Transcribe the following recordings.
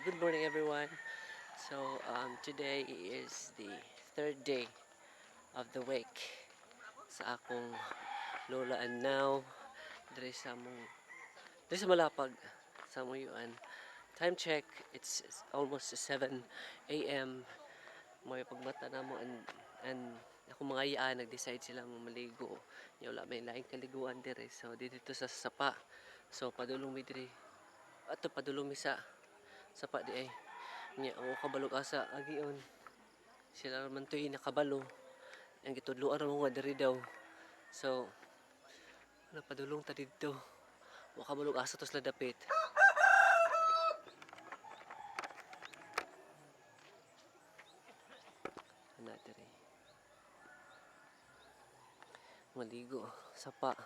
good morning everyone. Today is the third day of the week sa akong lola and now diri sa Malapag sa Muyuan. Time check, it's almost 7 a.m. May pagmata na mo and ako mga iyaan nag-decide sila mo maligo. Wala may laing kaliguan diri. So dito sa sapa. So padulong mi diri. Ato padulong mi sa sapa di ay. Nya ang kabalog asa agion. Sila naman to'y nakabalo. Ang gitudluan mo nga diri daw. So napadulong ta dito. Wa kabalog asa tos la dapit. Ana diri. Maligo sapa.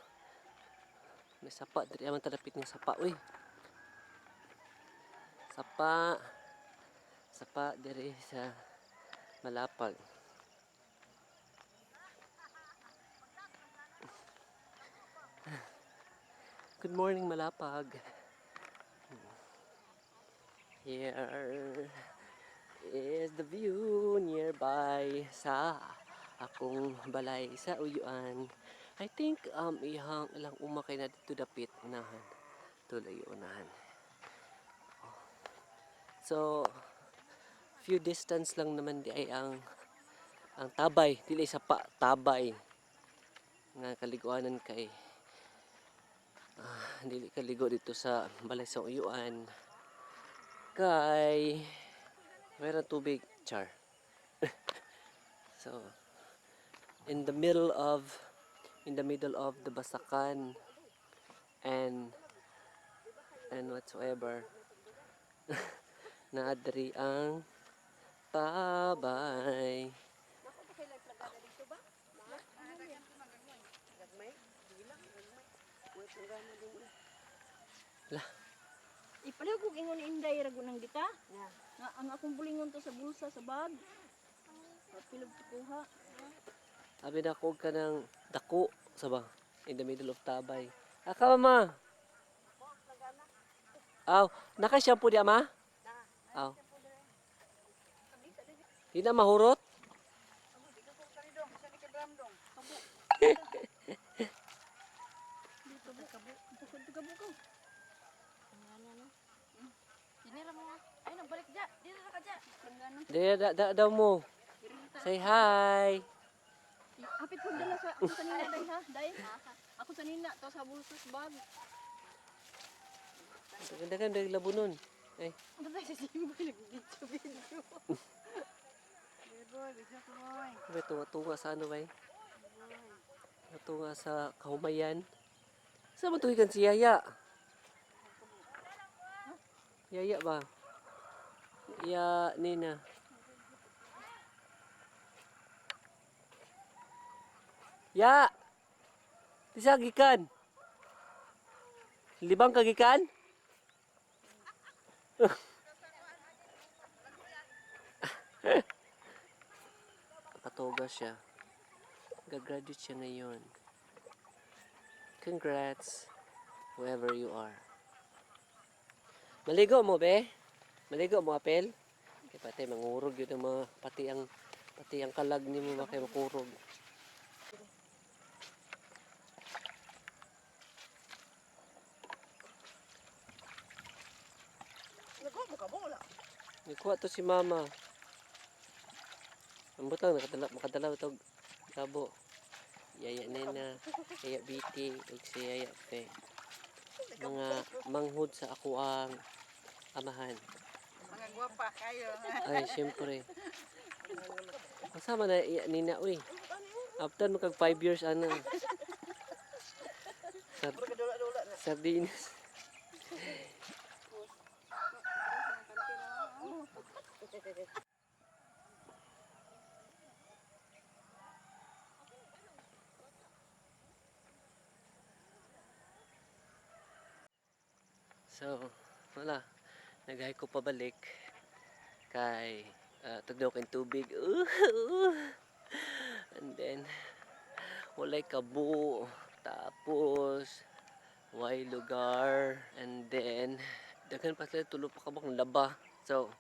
May sapa diri aman ta dapit nga sapa uy. Sapa diri sa Malapag. Good morning Malapag. Here is the view nearby sa akong balay sa Uyuan. I think ilang umakay na dito dapit unahan. Tuloy unahan. So few distance lang naman di ay ang Tabay, dili sapa Tabay nga kaliguanan kay dili kaligo dito sa balay sa Uyuan kay mayroon tubig char. So in the middle of the Basakan and whatsoever naadri ang Tabay. Lah, ipaliw kog ingon ni Inday ragunang dita. Nga ang akong bulingon to sa bulsa sa bag. Pilog to kuha. abi na ko ka ng dako sa ba in the middle of Tabay. Aka mama. Aw, naka-shampoo di ama? Aw. Di na mahurot? Ay, nagbalik dya. Dito na ka dya. Di daw mo. Say hi. Hapit ko dala sa ako sa nina, day ha? Day? Ako sa nina, to sa bulsa sa bag. Ganda kan dari labunon. Ay, Ano tayo sa simba, nag-video. may tunga-tunga sa ano ba? Tunga sa Kahumayan. Saan mo tuhigan si Yaya? Yaya ba? Ya, Nina. Ya! Tisa gikan. Libang kagikan? Patoga siya. Gagraduate siya ngayon. Congrats, whoever you are. Maligo mo, be? Maligo mo, apel? Kaya pati mangurog yun ang mga, pati ang kalag ni mo makay makurog. Nikuha to si mama. Ang butang, makadala ito labo. Yaya Nena, Yaya Biti, ug si Yaya Fe. Mga manghud sa ako ang amahan. Mga gwapa kayo. Ay, siyempre. Masama na iya Nina, uy. After magkag 5 years, ano. Sardinas. So, wala. Naghay ko pabalik kay tugnaw kay tubig. And then walay kabo. Tapos way lugar. And then daghan pa sila tulo pa kabak ng laba. So,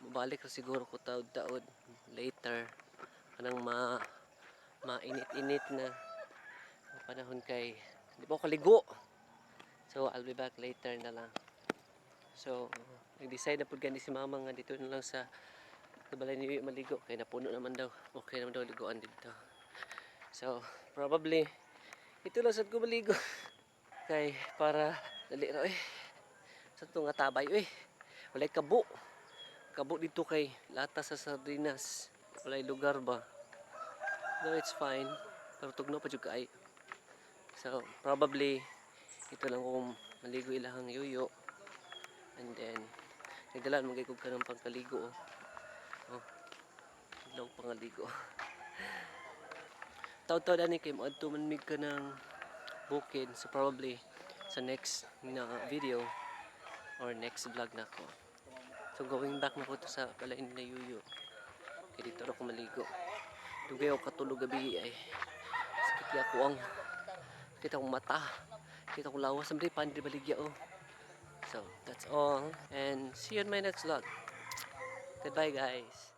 mabalik ko siguro ko taod-taod later kanang mainit-init na ang panahon kay di pa ako kaligo. So, I'll be back later na lang. So, nag-decide na po gani si mama nga dito na lang sa balay ni Yuyo maligo. Kaya napuno naman daw. Okay naman daw liguan dito. So, probably, ito lang sad ko maligo. Kay, para, dali na sa ito nga tabay, walay kabo. Kabo dito kay lata sa sardinas. Walay lugar ba. No, it's fine. Pero tugno pa juga ay. So, probably, ito lang kung maligo ilahang Yuyo. And then, nagdalaan magigog ka ng pangkaligo. Oh, nagdalang pangaligo. Taw-taw dani kay moadto man mig ka ng bukid. So probably sa next na video or next vlog na ko. So going back na ko to sa balay ni Yuyo. Kaya dito ako maligo. Dugay ako katulog gabi ay sakit ya ko ang kita kong mata. Kita kong lawas ang pandri baligya oh. So that's all and see you in my next vlog. Goodbye guys.